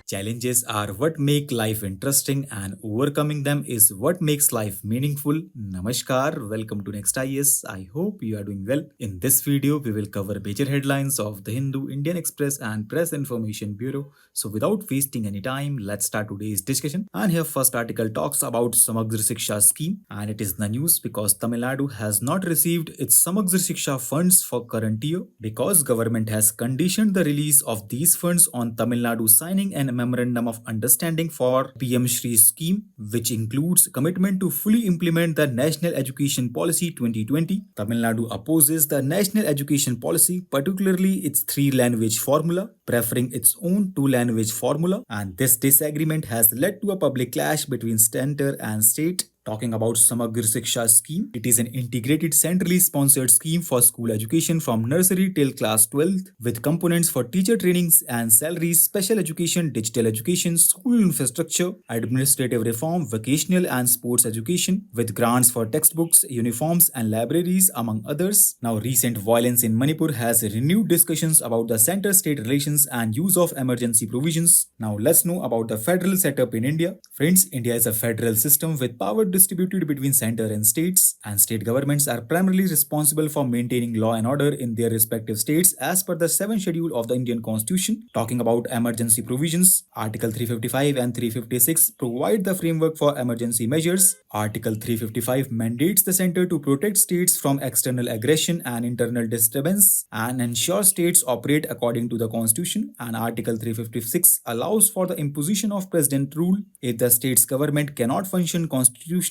Challenges are what make life interesting and overcoming them is what makes life meaningful. Namaskar, welcome to Next IS. I hope you are doing well. In this video, we will cover major headlines of the Hindu, Indian Express and Press Information Bureau. So without wasting any time, let's start today's discussion. And here first article talks about Samagr Shiksha scheme, and it is the news because Tamil Nadu has not received its Samagr Shiksha funds for current year because government has conditioned the release of these funds on Tamil Nadu signing an memorandum of understanding for PM Shri scheme, which includes commitment to fully implement the National Education Policy 2020. Tamil Nadu opposes the National Education Policy, particularly its three-language formula, preferring its own two-language formula, and this disagreement has led to a public clash between center and state. Talking about Samagr Shiksha scheme, it is an integrated centrally sponsored scheme for school education from nursery till class 12th with components for teacher trainings and salaries, special education, digital education, school infrastructure, administrative reform, vocational and sports education with grants for textbooks, uniforms and libraries among others. Now recent violence in Manipur has renewed discussions about the center-state relations and use of emergency provisions. Now let's know about the federal setup in India. Friends, India is a federal system with power distributed between center and state governments are primarily responsible for maintaining law and order in their respective states as per the 7th schedule of the Indian Constitution. Talking about emergency provisions, Article 355 and 356 provide the framework for emergency measures. Article 355 mandates the center to protect states from external aggression and internal disturbance and ensure states operate according to the Constitution, and Article 356 allows for the imposition of president rule if the state's government cannot function constitutionally.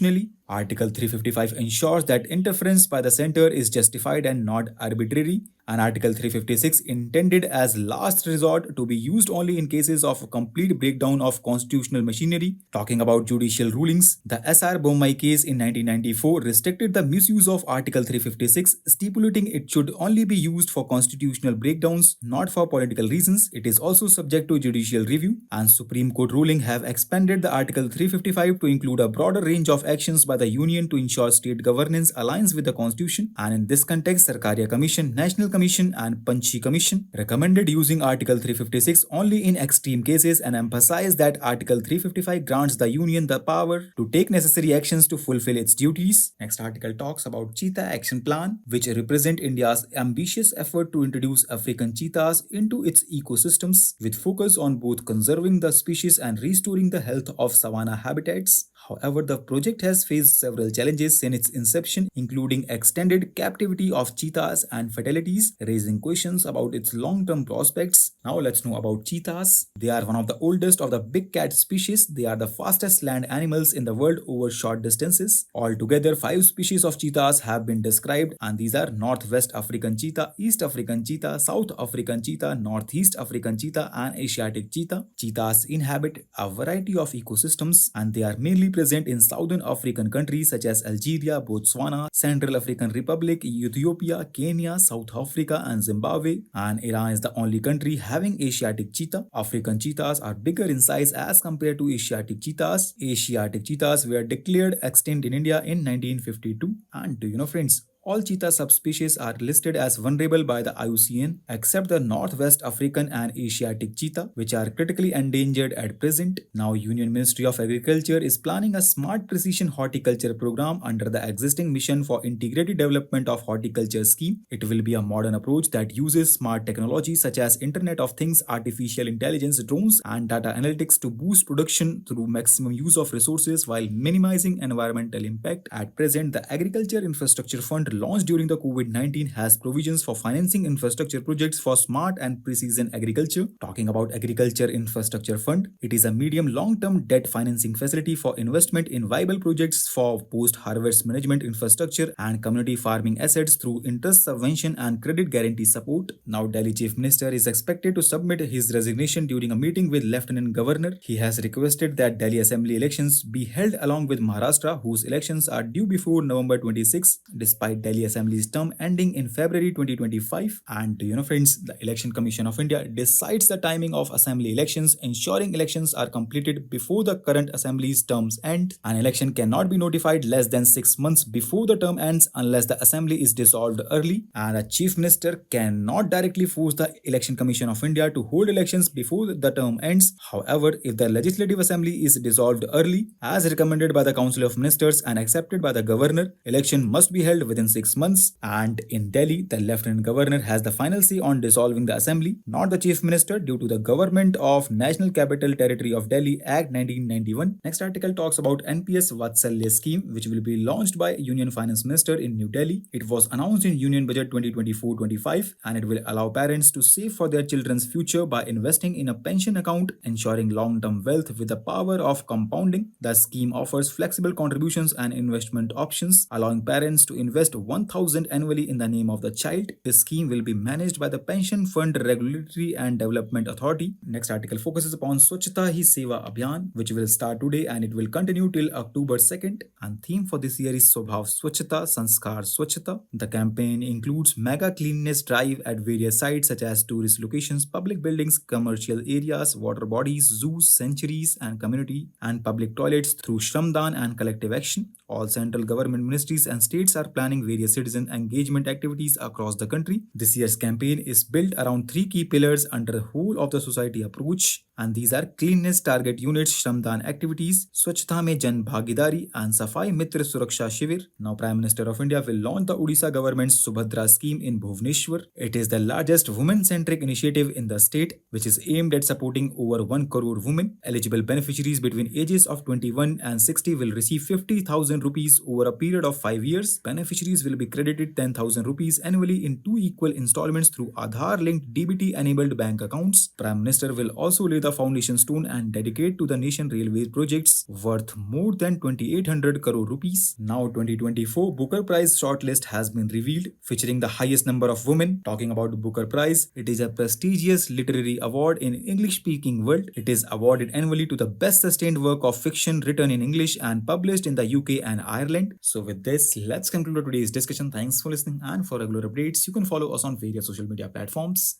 Article 355 ensures that interference by the center is justified and not arbitrary, and Article 356 intended as last resort to be used only in cases of a complete breakdown of constitutional machinery. Talking about judicial rulings, the S.R. Bommai case in 1994 restricted the misuse of Article 356, stipulating it should only be used for constitutional breakdowns, not for political reasons. It is also subject to judicial review, and Supreme Court ruling have expanded the Article 355 to include a broader range of actions by the Union to ensure state governance aligns with the Constitution, and in this context, Sarkaria Commission, National Commission and Panchi Commission recommended using Article 356 only in extreme cases and emphasized that Article 355 grants the Union the power to take necessary actions to fulfill its duties. Next article talks about Cheetah Action Plan, which represent India's ambitious effort to introduce African cheetahs into its ecosystems with focus on both conserving the species and restoring the health of savanna habitats. However, the project has faced several challenges since its inception, including extended captivity of cheetahs and fatalities, raising questions about its long-term prospects. Now let's know about cheetahs. They are one of the oldest of the big cat species. They are the fastest land animals in the world over short distances. Altogether, 5 species of cheetahs have been described, and these are Northwest African cheetah, East African cheetah, South African cheetah, Northeast African cheetah, and Asiatic cheetah. Cheetahs inhabit a variety of ecosystems, and they are mainly present in southern African countries such as Algeria, Botswana, Central African Republic, Ethiopia, Kenya, South Africa, and Zimbabwe. And Iran is the only country having Asiatic cheetah. African cheetahs are bigger in size as compared to Asiatic cheetahs. Asiatic cheetahs were declared extinct in India in 1952. And do you know, friends, all cheetah subspecies are listed as vulnerable by the IUCN except the Northwest African and Asiatic cheetah, which are critically endangered at present. Now, Union Ministry of Agriculture is planning a smart precision horticulture program under the existing Mission for Integrated Development of Horticulture scheme. It will be a modern approach that uses smart technology such as Internet of Things, artificial intelligence, drones, and data analytics to boost production through maximum use of resources while minimizing environmental impact. At present, the Agriculture Infrastructure Fund launched during the COVID-19 has provisions for financing infrastructure projects for smart and precision agriculture. Talking about Agriculture Infrastructure Fund, it is a medium long-term debt financing facility for investment in viable projects for post-harvest management infrastructure and community farming assets through interest subvention and credit guarantee support. Now, Delhi Chief Minister is expected to submit his resignation during a meeting with Lieutenant Governor. He has requested that Delhi Assembly elections be held along with Maharashtra, whose elections are due before November 26. Despite Delhi Assembly's term ending in February 2025. And friends, the Election Commission of India decides the timing of assembly elections, ensuring elections are completed before the current assembly's terms end. An election cannot be notified less than 6 months before the term ends unless the assembly is dissolved early, and a chief minister cannot directly force the Election Commission of India to hold elections before the term ends. However, if the Legislative Assembly is dissolved early, as recommended by the Council of Ministers and accepted by the Governor, election must be held within 6 months. And in Delhi, the Lieutenant Governor has the final say on dissolving the Assembly, not the Chief Minister, due to the Government of National Capital Territory of Delhi Act 1991. Next article talks about NPS Vatsalya scheme, which will be launched by Union Finance Minister in New Delhi. It was announced in Union Budget 2024-25, and it will allow parents to save for their children's future by investing in a pension account, ensuring long-term wealth with the power of compounding. The scheme offers flexible contributions and investment options, allowing parents to invest 1,000 annually in the name of the child. This scheme will be managed by the Pension Fund Regulatory and Development Authority. Next article focuses upon Swacchta Hi Seva Abhiyaan, which will start today and it will continue till October 2nd. And theme for this year is Swabhav Swacchta, Sanskar Swacchta. The campaign includes mega cleanliness drive at various sites such as tourist locations, public buildings, commercial areas, water bodies, zoos, sanctuaries, and community and public toilets through Shramdan and collective action. All central government ministries and states are planning various citizen engagement activities across the country. This year's campaign is built around three key pillars under the whole of the society approach, and these are cleanliness target units, Shramdan activities, Swachhta Mein Jan Bhagidari, and Safai Mitra Suraksha Shivir. Now, Prime Minister of India will launch the Odisha government's Subhadra Scheme in Bhubaneswar. It is the largest women-centric initiative in the state, which is aimed at supporting over 1 crore women. Eligible beneficiaries between ages of 21 and 60 will receive 50,000 rupees over a period of 5 years. Beneficiaries will be credited 10,000 rupees annually in 2 equal installments through Aadhaar-linked DBT-enabled bank accounts. Prime Minister will also lay the foundation stone and dedicate to the nation railway projects worth more than 2,800 crore rupees. Now, 2024 Booker Prize shortlist has been revealed, featuring the highest number of women. Talking about Booker Prize, it is a prestigious literary award in English-speaking world. It is awarded annually to the best sustained work of fiction written in English and published in the UK and Ireland. So with this, let's conclude today's discussion. Thanks for listening, and for regular updates, you can follow us on various social media platforms.